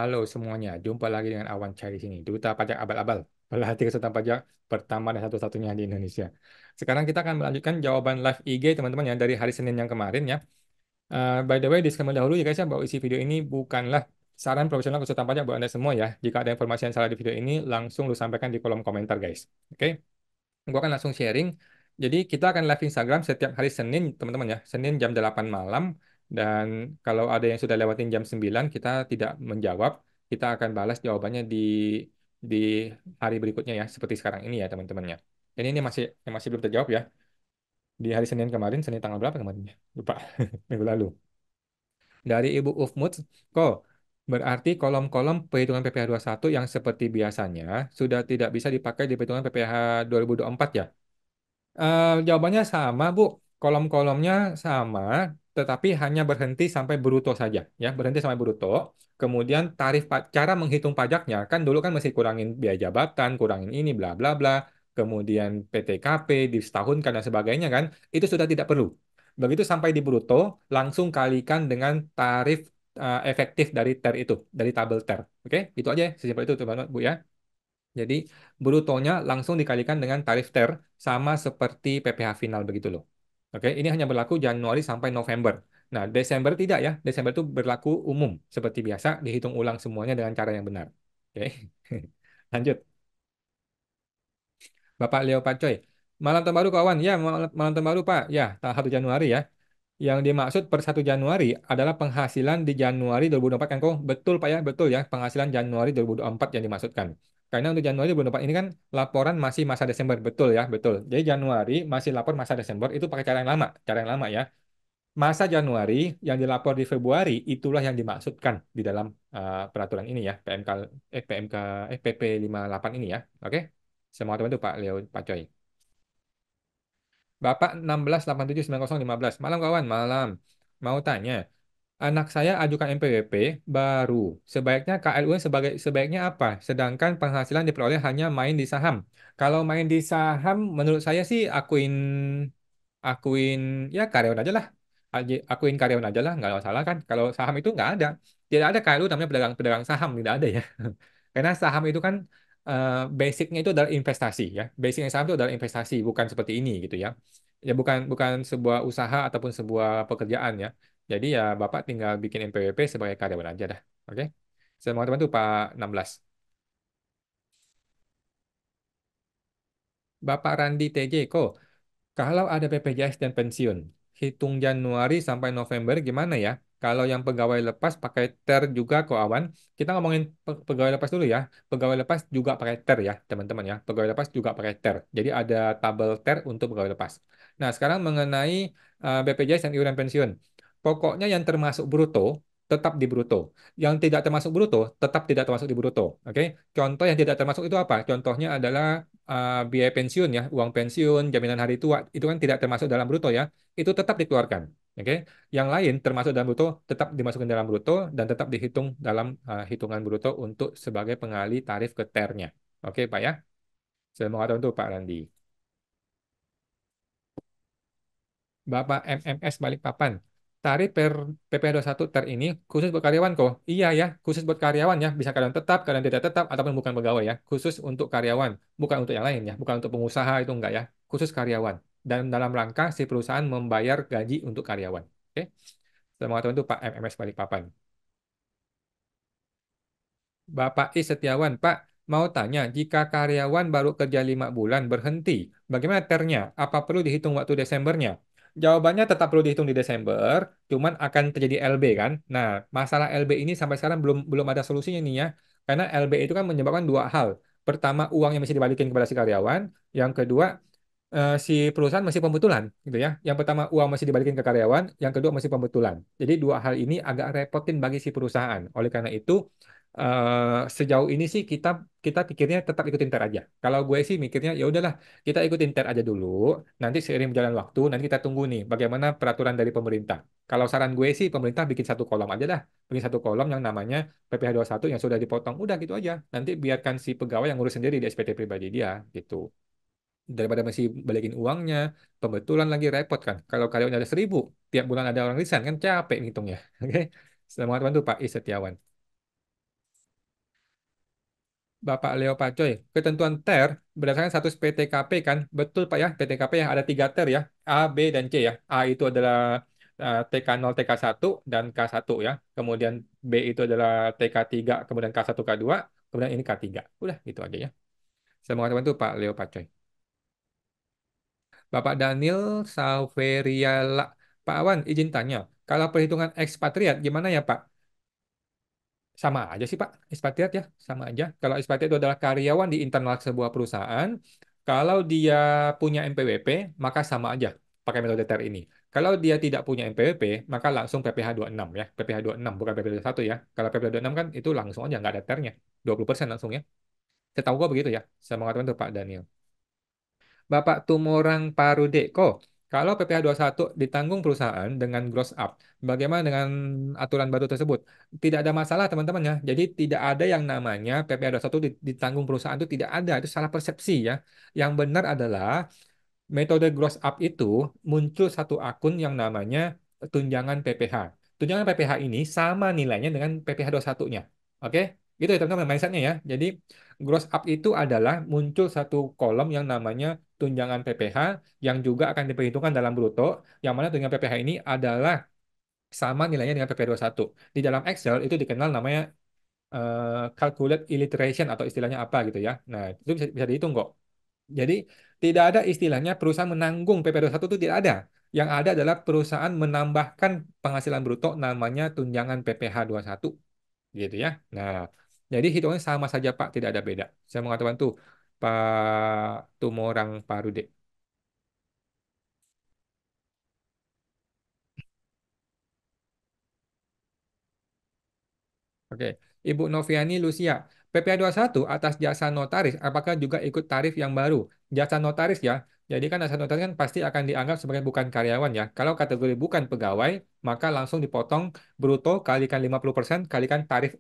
Halo semuanya, jumpa lagi dengan Awan Chai di sini, Duta Pajak Abal-Abal, pelatih kesulitan pajak pertama dan satu-satunya di Indonesia. Sekarang kita akan melanjutkan jawaban live IG teman-teman ya dari hari Senin yang kemarin ya. By the way, disclaimer dahulu ya guys ya, bahwa isi video ini bukanlah saran profesional kesulitan pajak buat Anda semua ya. Jika ada informasi yang salah di video ini, langsung lu sampaikan di kolom komentar guys. Oke? Gue akan langsung sharing. Jadi kita akan live Instagram setiap hari Senin, teman-teman ya. Senin jam 8 malam. Dan kalau ada yang sudah lewatin jam 9, kita tidak menjawab. Kita akan balas jawabannya di hari berikutnya ya. Seperti sekarang ini ya, teman-temannya. Ini masih belum terjawab ya. Di hari Senin kemarin, Senin tanggal berapa kemarin ya? Lupa, minggu lalu. Dari Ibu Ufmut, kok berarti kolom-kolom perhitungan PPh satu yang seperti biasanya sudah tidak bisa dipakai di perhitungan PPh 2024 ya? Jawabannya sama, Bu. Kolom-kolomnya sama, tetapi hanya berhenti sampai bruto saja, ya. Berhenti sampai bruto. Kemudian cara menghitung pajaknya kan dulu kan masih kurangin biaya jabatan, kurangin ini, bla bla bla. Kemudian PTKP disetahunkan dan sebagainya kan, itu sudah tidak perlu. Begitu sampai di bruto, langsung kalikan dengan tarif efektif dari TER itu, dari tabel TER. Oke, itu aja, sesimpel itu, teman-teman, Bu ya. Jadi brutonya langsung dikalikan dengan tarif TER sama seperti PPh final begitu loh. Oke, ini hanya berlaku Januari sampai November. Nah, Desember tidak ya. Desember itu berlaku umum seperti biasa, dihitung ulang semuanya dengan cara yang benar. Oke. Lanjut. Bapak Leo Pacoy. Malam tahun baru kawan. Ya, malam tahun baru Pak. Ya, tanggal 1 Januari ya. Yang dimaksud per 1 Januari adalah penghasilan di Januari 2024 kan kok? Betul Pak ya, betul ya. Penghasilan Januari 2024 yang dimaksudkan. Karena untuk Januari 2024 ini kan laporan masih masa Desember, betul ya, betul. Jadi Januari masih lapor masa Desember itu pakai cara yang lama ya. Masa Januari yang dilapor di Februari itulah yang dimaksudkan di dalam peraturan ini ya, PP 58 ini ya. Oke. Semua teman itu Pak Leo, Pak Coy. Bapak 16879015. Malam kawan, malam. Mau tanya, anak saya ajukan NPWP baru. Sebaiknya KLUN sebaiknya apa? Sedangkan penghasilan diperoleh hanya main di saham. Kalau main di saham, menurut saya sih akuin ya karyawan aja lah. Akuin karyawan aja lah, nggak masalah kan. Kalau saham itu nggak ada. Tidak ada KLU namanya pedagang saham, tidak ada ya. Karena saham itu kan basicnya itu adalah investasi ya. Basicnya saham itu adalah investasi, bukan seperti ini gitu ya. Ya bukan bukan sebuah usaha ataupun sebuah pekerjaan ya. Jadi ya Bapak tinggal bikin NPWP sebagai karyawan aja dah. Oke. Semua teman tuh Pak 16. Bapak Randi TJ, kok kalau ada BPJS dan pensiun, hitung Januari sampai November gimana ya? Kalau yang pegawai lepas pakai TER juga kok awan. Kita ngomongin pegawai lepas dulu ya. Pegawai lepas juga pakai TER ya, teman-teman ya. Pegawai lepas juga pakai TER. Jadi ada tabel TER untuk pegawai lepas. Nah, sekarang mengenai BPJS dan iuran pensiun. Pokoknya yang termasuk bruto tetap di bruto. Yang tidak termasuk bruto tetap tidak termasuk di bruto. Oke? Contoh yang tidak termasuk itu apa? Contohnya adalah biaya pensiun ya, uang pensiun, jaminan hari tua, itu kan tidak termasuk dalam bruto ya, itu tetap dikeluarkan. Oke, yang lain termasuk dalam bruto tetap dimasukkan dalam bruto dan tetap dihitung dalam hitungan bruto untuk sebagai pengali tarif ke TER-nya. Oke, Pak ya. Semoga tahu untuk Pak Randi. Bapak MMS Balikpapan. Tarif per PP 21 TER ini khusus buat karyawan kok. Iya ya, khusus buat karyawan ya. Bisa karyawan tetap, karyawan tidak tetap, ataupun bukan pegawai ya. Khusus untuk karyawan, bukan untuk yang lain ya. Bukan untuk pengusaha itu enggak ya. Khusus karyawan. Dan dalam rangka si perusahaan membayar gaji untuk karyawan. Oke. Selamat tahun itu Pak MMS Balikpapan. Bapak I Setiawan, Pak, mau tanya, jika karyawan baru kerja 5 bulan berhenti, bagaimana ternya? Apa perlu dihitung waktu Desembernya? Jawabannya tetap perlu dihitung di Desember, cuman akan terjadi LB kan? Nah, masalah LB ini sampai sekarang belum belum ada solusinya nih ya, karena LB itu kan menyebabkan dua hal. Pertama, uang yang mesti dibalikin kepada si karyawan. Yang kedua, si perusahaan masih pembetulan gitu ya. Yang pertama uang masih dibalikin ke karyawan, yang kedua masih pembetulan. Jadi dua hal ini agak repotin bagi si perusahaan. Oleh karena itu sejauh ini sih kita kita pikirnya tetap ikutin TER aja. Kalau gue sih mikirnya ya udahlah kita ikutin TER aja dulu. Nanti seiring berjalan waktu nanti kita tunggu nih bagaimana peraturan dari pemerintah. Kalau saran gue sih pemerintah bikin satu kolom aja dah. Bikin satu kolom yang namanya PPh 21 yang sudah dipotong. Udah gitu aja. Nanti biarkan si pegawai yang ngurus sendiri di SPT pribadi dia gitu daripada masih balikin uangnya, pembetulan lagi repot kan. Kalau karyawan ada 1.000, tiap bulan ada orang resign kan capek ngitungnya. Oke, selamat bantu Pak I Setiawan. Bapak Leo Pacoy, ketentuan TER berdasarkan status PTKP kan, betul Pak ya, PTKP yang ada 3 TER ya, A, B, dan C ya. A itu adalah TK0, TK1, dan K1 ya. Kemudian B itu adalah TK3, kemudian K1, K2, kemudian ini K3. Udah gitu aja ya. Semoga teman itu Pak Leo Pacoy. Bapak Daniel Sauveriala. Pak Awan, izin tanya, kalau perhitungan ekspatriat gimana ya Pak? Sama aja sih Pak, ekspatriat ya, sama aja. Kalau ekspatriat itu adalah karyawan di internal sebuah perusahaan, kalau dia punya NPWP, maka sama aja pakai metode TER ini. Kalau dia tidak punya NPWP, maka langsung PPh enam ya, PPh enam bukan PPh satu ya. Kalau PPh enam kan itu langsung aja, nggak ada TER-nya, 20% langsung ya. Setahu gua begitu ya. Semoga teman tuh Pak Daniel. Bapak Tumorang Parudeko, kalau PPh satu ditanggung perusahaan dengan gross up, bagaimana dengan aturan baru tersebut? Tidak ada masalah teman-teman ya. Jadi tidak ada yang namanya PPh satu ditanggung perusahaan itu tidak ada, itu salah persepsi ya. Yang benar adalah metode gross up itu muncul satu akun yang namanya tunjangan PPh. Tunjangan PPh ini sama nilainya dengan PPh satunya. Oke? Gitu ya teman-teman mindsetnya ya. Jadi gross up itu adalah muncul satu kolom yang namanya tunjangan PPh yang juga akan diperhitungkan dalam bruto, yang mana tunjangan PPh ini adalah sama nilainya dengan PPh satu. Di dalam Excel itu dikenal namanya calculate illiteration atau istilahnya apa gitu ya. Nah, itu bisa dihitung kok. Jadi tidak ada istilahnya perusahaan menanggung PP21 itu tidak ada. Yang ada adalah perusahaan menambahkan penghasilan bruto namanya tunjangan PPh 21 gitu ya. Nah, jadi hitungannya sama saja Pak, tidak ada beda. Saya mengatakan tuh Pak Tumorang Parude. Oke, Ibu Noviani Lucia, PPh satu atas jasa notaris, apakah juga ikut tarif yang baru? Jasa notaris ya, jadi kan jasa notaris kan pasti akan dianggap sebagai bukan karyawan ya. Kalau kategori bukan pegawai, maka langsung dipotong bruto kalikan 50% kalikan tarif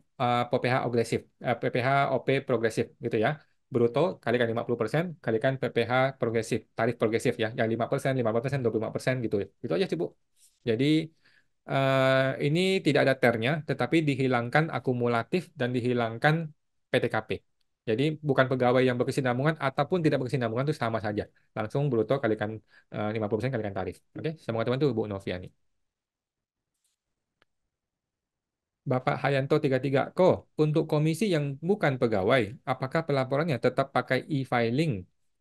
PPh agresif, PPh OP progresif gitu ya. Bruto kalikan 50% kalikan PPh progresif, tarif progresif ya, yang 5%, 15%, 25% gitu. Itu aja sih Bu. Jadi ini tidak ada ternya, tetapi dihilangkan akumulatif dan dihilangkan PTKP. Jadi bukan pegawai yang berkesinambungan ataupun tidak berkesinambungan itu sama saja. Langsung bruto kalikan 50% kalikan tarif. Oke, semua teman itu Bu Noviani. Bapak Hayanto 33 Ko, untuk komisi yang bukan pegawai, apakah pelaporannya tetap pakai e-filing?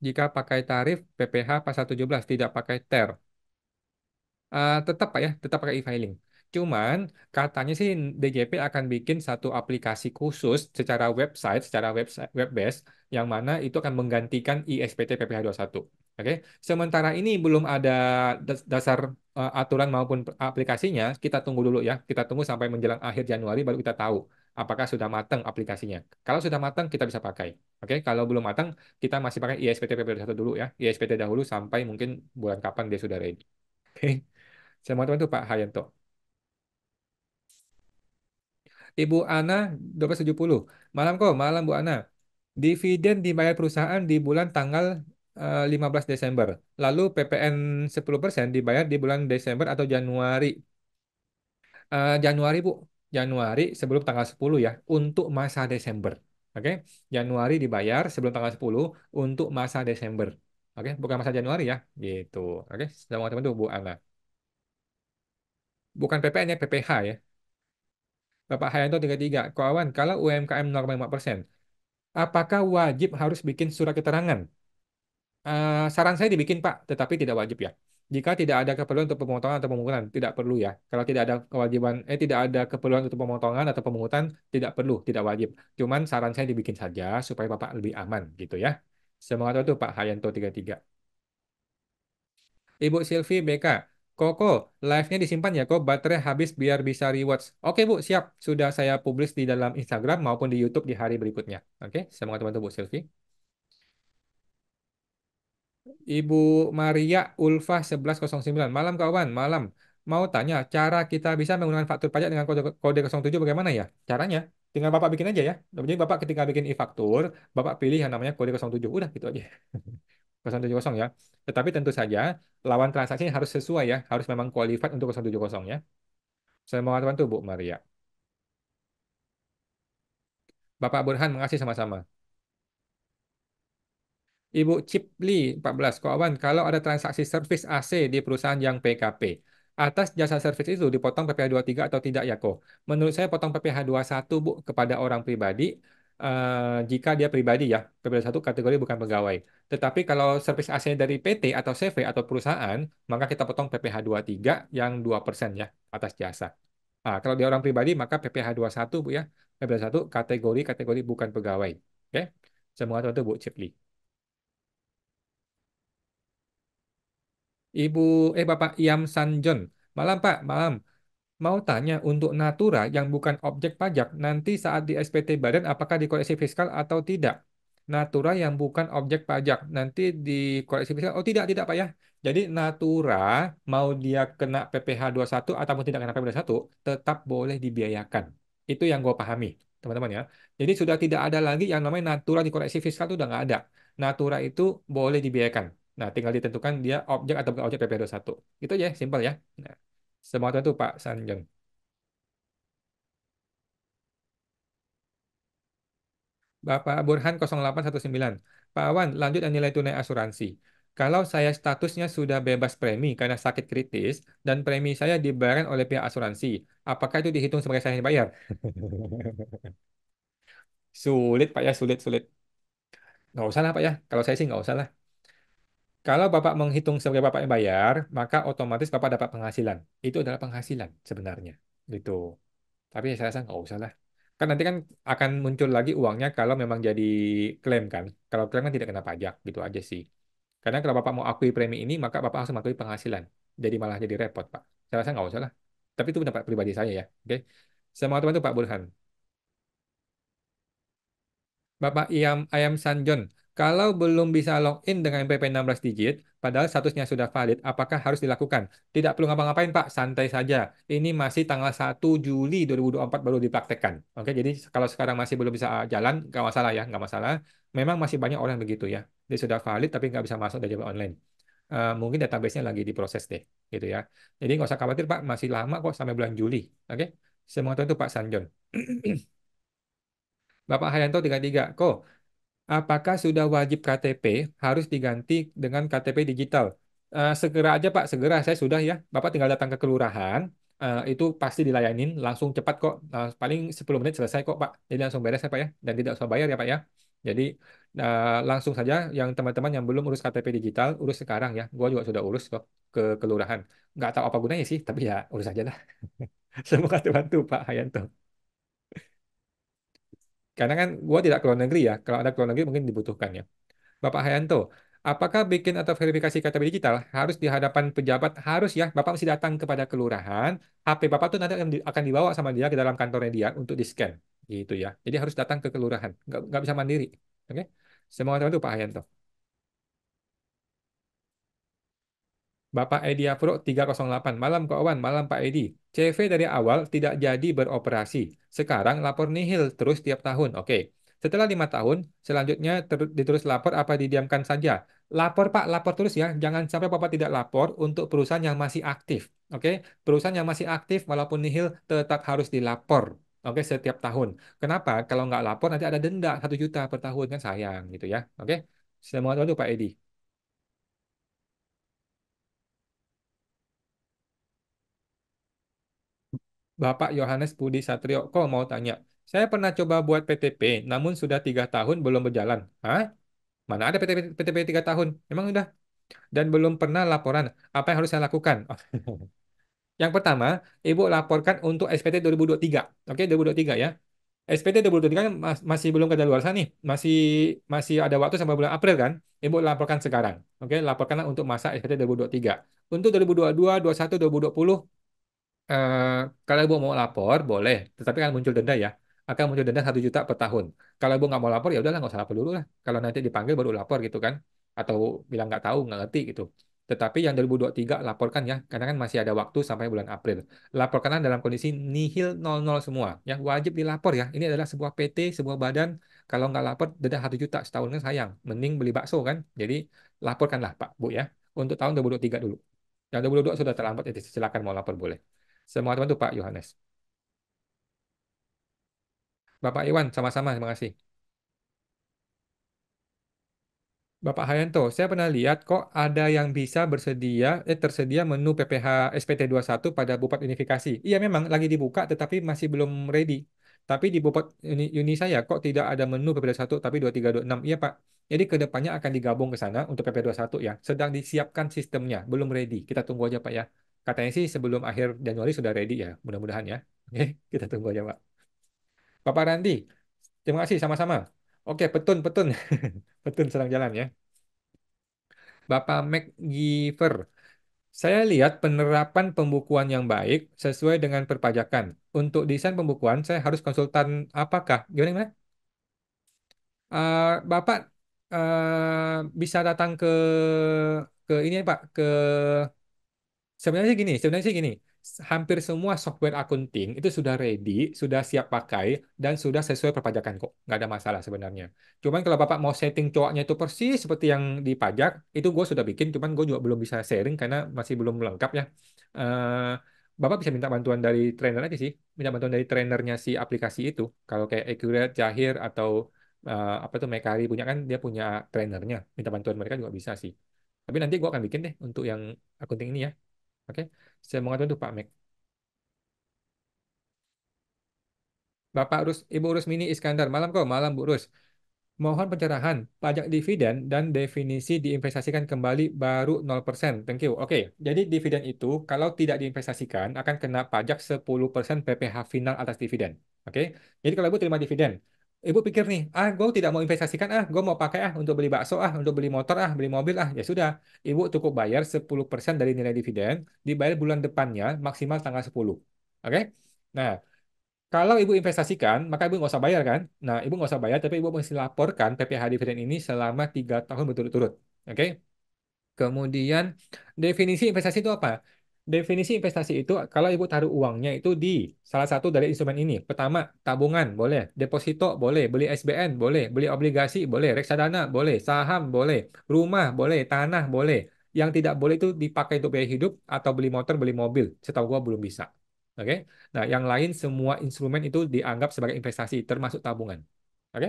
Jika pakai tarif PPh pasal 17 tidak pakai TER. Tetap Pak ya, tetap pakai e-filing. Cuman katanya sih DJP akan bikin satu aplikasi khusus secara website web based yang mana itu akan menggantikan ISPT PPh satu. Oke. Sementara ini belum ada dasar aturan maupun aplikasinya, kita tunggu dulu ya. Kita tunggu sampai menjelang akhir Januari baru kita tahu apakah sudah matang aplikasinya. Kalau sudah matang kita bisa pakai. Oke, kalau belum matang kita masih pakai ISPT PPh satu dulu ya. ISPT dahulu sampai mungkin bulan kapan dia sudah ready. Oke. Sama teman itu Pak Hayanto. Ibu Ana 1270. Malam kok, malam Bu Ana. Dividen dibayar perusahaan di bulan tanggal 15 Desember. Lalu PPN 10% dibayar di bulan Desember atau Januari. Januari Bu. Januari sebelum tanggal 10 ya. Untuk masa Desember. Oke. Januari dibayar sebelum tanggal 10 untuk masa Desember. Oke. Bukan masa Januari ya. Gitu. Oke. Sama teman itu Bu Ana. Bukan PPN ya, PPH ya. Bapak Hayanto 33. Kawan, kalau UMKM 0,5%, apakah wajib harus bikin surat keterangan? Saran saya dibikin, Pak, tetapi tidak wajib ya. Jika tidak ada keperluan untuk pemotongan atau pemungutan, tidak perlu ya. Kalau tidak ada kewajiban, tidak ada keperluan untuk pemotongan atau pemungutan, tidak perlu, tidak wajib. Cuman saran saya dibikin saja supaya Bapak lebih aman gitu ya. Semoga itu Pak Hayanto 33. Ibu Silvi BK, Koko, live-nya disimpan ya kok, baterai habis biar bisa rewards. Oke Bu, siap. Sudah saya publish di dalam Instagram maupun di YouTube di hari berikutnya. Oke, semoga teman-teman Bu Silvi. Ibu Maria Ulfa 1109. Malam kawan, malam. Mau tanya, cara kita bisa menggunakan faktur pajak dengan kode 07 bagaimana ya? Caranya, tinggal Bapak bikin aja ya. Jadi Bapak ketika bikin e-faktur, Bapak pilih yang namanya kode 07. Udah gitu aja. 070 ya. Tetapi tentu saja lawan transaksinya harus sesuai ya, harus memang qualified untuk 070 ya. Saya mau bantu Bu Maria. Bapak Burhan, makasih sama-sama. Ibu Cipli 14 kawan, kalau ada transaksi servis AC di perusahaan yang PKP, atas jasa servis itu dipotong PPh tiga atau tidak ya kok? Menurut saya potong PPh satu Bu kepada orang pribadi jika dia pribadi ya, PPh satu kategori bukan pegawai. Tetapi kalau servis AC dari PT atau CV atau perusahaan, maka kita potong PPh tiga yang 2% ya atas jasa. Kalau dia orang pribadi maka PPh satu Bu ya. PPh satu kategori bukan pegawai. Oke? Semua itu Bu Cipli. Ibu, Bapak Iam Sanjon. Malam Pak, malam. Mau tanya untuk Natura yang bukan objek pajak, nanti saat di SPT Badan apakah dikoreksi fiskal atau tidak? Natura yang bukan objek pajak, nanti dikoreksi fiskal. Oh tidak Pak ya. Jadi Natura mau dia kena PPh satu ataupun tidak kena PPh satu, tetap boleh dibiayakan. Itu yang gue pahami, teman-teman ya. Jadi sudah tidak ada lagi yang namanya Natura dikoreksi fiskal itu udah nggak ada. Natura itu boleh dibiayakan. Nah, tinggal ditentukan dia objek atau bukan objek PPh satu. Itu aja, simpel ya. Nah, semua itu Pak Sanjung. Bapak Burhan 0819. Pak Awan, lanjut yang nilai tunai asuransi. Kalau saya statusnya sudah bebas premi karena sakit kritis dan premi saya dibayarkan oleh pihak asuransi, apakah itu dihitung sebagai saya yang bayar? Sulit Pak ya, sulit. Nggak usah lah Pak ya. Kalau saya sih nggak usah lah. Kalau Bapak menghitung sebagai Bapak yang bayar, maka otomatis Bapak dapat penghasilan. Itu adalah penghasilan sebenarnya. Gitu. Tapi saya rasa nggak usah lah. Kan nanti kan akan muncul lagi uangnya kalau memang jadi klaim kan. Kalau klaim kan tidak kena pajak gitu aja sih. Karena kalau Bapak mau akui premi ini, maka Bapak harus mengakui penghasilan. Jadi malah jadi repot, Pak. Saya rasa nggak usah lah. Tapi itu pendapat pribadi saya ya. Oke. Saya mau teman itu Pak Burhan. Bapak Ayam Sanjon, kalau belum bisa login dengan PP 16 digit, padahal statusnya sudah valid, apakah harus dilakukan? Tidak perlu ngapa-ngapain, Pak. Santai saja. Ini masih tanggal 1 Juli 2024 baru dipraktekkan. Oke, jadi kalau sekarang masih belum bisa jalan, nggak masalah ya, nggak masalah. Memang masih banyak orang begitu ya. Dia sudah valid tapi nggak bisa masuk dari jalur online. Mungkin database-nya lagi diproses deh, gitu ya. Jadi nggak usah khawatir, Pak. Masih lama kok sampai bulan Juli. Oke, semoga itu Pak Sanjon. Bapak Hayanto 33. Kok apakah sudah wajib KTP harus diganti dengan KTP digital? Segera aja Pak, segera saya sudah ya. Bapak tinggal datang ke kelurahan, itu pasti dilayanin, langsung cepat kok. Paling 10 menit selesai kok Pak. Jadi langsung beres ya Pak ya, dan tidak usah bayar ya Pak ya. Jadi langsung saja yang teman-teman yang belum urus KTP digital, urus sekarang ya. Gua juga sudah urus kok ke kelurahan. Nggak tahu apa gunanya sih, tapi ya urus aja lah. Semoga bantu Pak Hayanto. Karena kan gua tidak ke luar negeri ya. Kalau ada ke luar negeri mungkin dibutuhkan ya. Bapak Hayanto, apakah bikin atau verifikasi KTP digital harus di hadapan pejabat? Harus ya, Bapak mesti datang kepada kelurahan. HP Bapak tuh nanti akan dibawa sama dia ke dalam kantornya dia untuk di-scan. Gitu ya. Jadi harus datang ke kelurahan. Nggak bisa mandiri. Oke? Semoga teman-teman Pak Hayanto. Bapak Edi Afro 308. Malam kawan, malam Pak Edi. CV dari awal tidak jadi beroperasi. Sekarang lapor nihil terus tiap tahun. Oke. Setelah 5 tahun, selanjutnya diterus lapor apa didiamkan saja. Lapor Pak, lapor terus ya. Jangan sampai Bapak tidak lapor untuk perusahaan yang masih aktif. Oke. Perusahaan yang masih aktif walaupun nihil tetap harus dilapor. Oke, setiap tahun. Kenapa? Kalau nggak lapor nanti ada denda 1 juta per tahun kan sayang gitu ya. Oke. Semua itu Pak Edi. Bapak Yohanes Budi Satrio, kok mau tanya? Saya pernah coba buat PTP, namun sudah 3 tahun belum berjalan. Hah? Mana ada PTP 3 tahun? Emang udah? Dan belum pernah laporan. Apa yang harus saya lakukan? Yang pertama, Ibu laporkan untuk SPT 2023. Oke, 2023 ya. SPT 2023 kan masih belum kadaluarsa nih. Masih masih ada waktu sampai bulan April kan? Ibu laporkan sekarang. Oke, laporkanlah untuk masa SPT 2023. Untuk 2022, 2021, 2020 eh, kalau ibu mau lapor boleh, tetapi kan muncul denda ya. Akan muncul denda 1 juta per tahun. Kalau ibu nggak mau lapor ya udahlah nggak usah lapor dulu lah. Kalau nanti dipanggil baru lapor gitu kan, atau bilang nggak tahu nggak ngerti gitu. Tetapi yang 2023 laporkan ya, karena kan masih ada waktu sampai bulan April. Laporkanlah dalam kondisi nihil 00 semua. Ya wajib dilapor ya. Ini adalah sebuah PT, sebuah badan. Kalau nggak lapor denda 1 juta setahun kan sayang. Mending beli bakso kan. Jadi laporkanlah Pak Bu ya untuk tahun 2023 dulu. Yang 2022 sudah terlambat, ya silakan mau lapor boleh. Semua teman tuh Pak Yohanes. Bapak Iwan, sama-sama, terima kasih. Bapak Hayanto, saya pernah lihat kok ada yang bisa tersedia menu PPH SPT 21 pada Bupat Unifikasi. Iya memang lagi dibuka tetapi masih belum ready. Tapi di Bupat Uni saya kok tidak ada menu PP 21 tapi 2326. Iya Pak. Jadi kedepannya akan digabung ke sana untuk PP 21 ya. Sedang disiapkan sistemnya, belum ready. Kita tunggu aja Pak ya. Katanya sih sebelum akhir Januari sudah ready ya. Mudah-mudahan ya. Oke, kita tunggu aja Pak. Bapak Randi, terima kasih sama-sama. Oke, petun, petun. Petun sedang jalan ya. Bapak McGiver, saya lihat penerapan pembukuan yang baik sesuai dengan perpajakan. Untuk desain pembukuan, saya harus konsultan apakah? Gimana, gimana? Bapak bisa datang ke ini Pak, ke sebenarnya sih gini, hampir semua software accounting itu sudah ready, sudah siap pakai, dan sudah sesuai perpajakan kok. Nggak ada masalah sebenarnya. Cuman kalau Bapak mau setting cowoknya itu persis seperti yang di pajak, itu gue sudah bikin, cuman gue juga belum bisa sharing karena masih belum lengkap ya. Eh, Bapak bisa minta bantuan dari trainer aja sih, minta bantuan dari trainernya si aplikasi itu. Kalau kayak Accurate, Jahir, atau apa tuh Mekari punya kan, dia punya trainernya. Minta bantuan mereka juga bisa sih. Tapi nanti gue akan bikin deh untuk yang accounting ini ya. Oke, saya mau ngadu Pak Mek. Ibu Urus Mini Iskandar. Malam kok, malam Bu Urus. Mohon pencerahan, pajak dividen dan definisi diinvestasikan kembali baru 0%. Thank you. Oke, jadi dividen itu kalau tidak diinvestasikan akan kena pajak 10% PPh final atas dividen. Oke, jadi kalau Ibu terima dividen, Ibu pikir nih, gue tidak mau investasikan, gue mau pakai untuk beli bakso, untuk beli motor, beli mobil, ya sudah. Ibu cukup bayar 10% dari nilai dividen, dibayar bulan depannya maksimal tanggal 10. Oke? Nah, kalau ibu investasikan, maka ibu nggak usah bayar kan? Nah, ibu nggak usah bayar, tapi ibu mesti laporkan PPh dividen ini selama 3 tahun berturut-turut. Oke? Kemudian definisi investasi itu apa? Definisi investasi itu kalau ibu taruh uangnya itu di salah satu dari instrumen ini. Pertama, tabungan boleh, deposito boleh, beli SBN boleh, beli obligasi boleh, reksadana boleh, saham boleh, rumah boleh, tanah boleh. Yang tidak boleh itu dipakai untuk biaya hidup atau beli motor, beli mobil. Setahu gua belum bisa. Oke? Nah, yang lain semua instrumen itu dianggap sebagai investasi termasuk tabungan. Oke?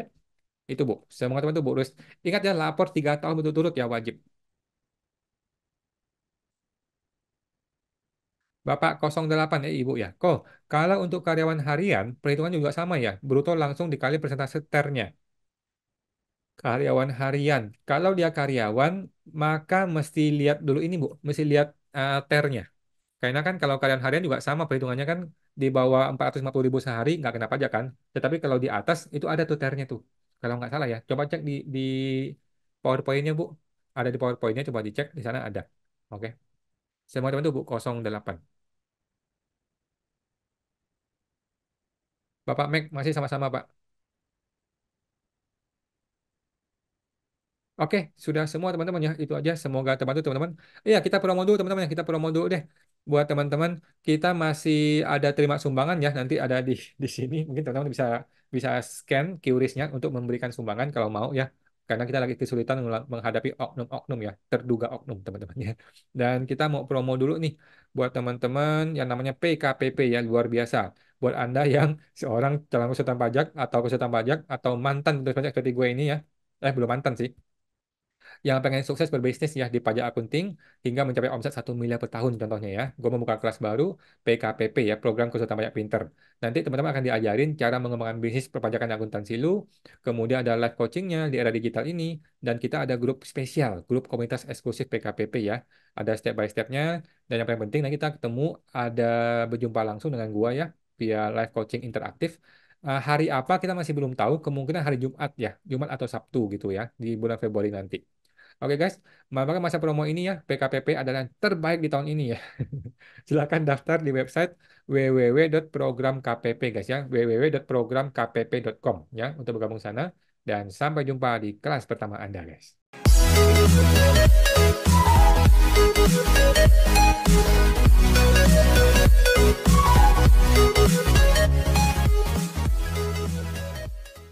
Itu Bu. Semua teman-teman tuh Bu. Terus ingat ya lapor 3 tahun berturut-turut ya wajib. Bapak 08 ya Ibu ya. Kok kalau untuk karyawan harian perhitungan juga sama ya. Bruto langsung dikali persentase ternya. Karyawan harian. Kalau dia karyawan maka mesti lihat dulu ini Bu. Mesti lihat ternya. Karena kan kalau karyawan harian juga sama perhitungannya kan di bawah 450.000 sehari nggak kena pajak kan. Tetapi kalau di atas itu ada tuh ternya tuh. Kalau nggak salah ya. Coba cek di PowerPoint-nya Bu. Ada di PowerPoint-nya coba dicek di sana ada. Oke. Semua teman tuh Bu 08. Bapak Mac masih sama-sama Pak. Oke, sudah semua teman-teman ya. Itu aja. Semoga terbantu teman-teman. Iya, kita promo dulu teman-teman ya. Kita promo dulu deh. Buat teman-teman, kita masih ada terima sumbangan ya. Nanti ada di sini. Mungkin teman-teman bisa bisa scan QRIS-nya untuk memberikan sumbangan kalau mau ya. Karena kita lagi kesulitan menghadapi oknum-oknum ya. Terduga oknum teman-teman ya. Dan kita mau promo dulu nih buat teman-teman yang namanya PKPP ya. Luar biasa. Buat Anda yang seorang calon konsultan pajak atau konsultan pajak atau mantan konsultan pajak seperti gue ini ya. Belum mantan sih yang pengen sukses berbisnis ya di pajak akunting hingga mencapai omset 1 miliar per tahun contohnya ya. Gue membuka kelas baru PKPP ya, program konsultan pajak pinter. Nanti teman-teman akan diajarin cara mengembangkan bisnis perpajakan akuntansi lu, kemudian ada live coachingnya di era digital ini, dan kita ada grup spesial, grup komunitas eksklusif PKPP ya. Ada step by stepnya, dan yang paling penting nanti kita ketemu, ada berjumpa langsung dengan gua ya, via live coaching interaktif. Hari apa kita masih belum tahu, kemungkinan hari Jumat ya, Jumat atau Sabtu gitu ya, di bulan Februari nanti. Oke guys, maka masa promo ini ya, PKPP adalah yang terbaik di tahun ini ya. Silakan daftar di website www.programkpp guys ya, www.programkpp.com ya untuk bergabung sana dan sampai jumpa di kelas pertama Anda guys.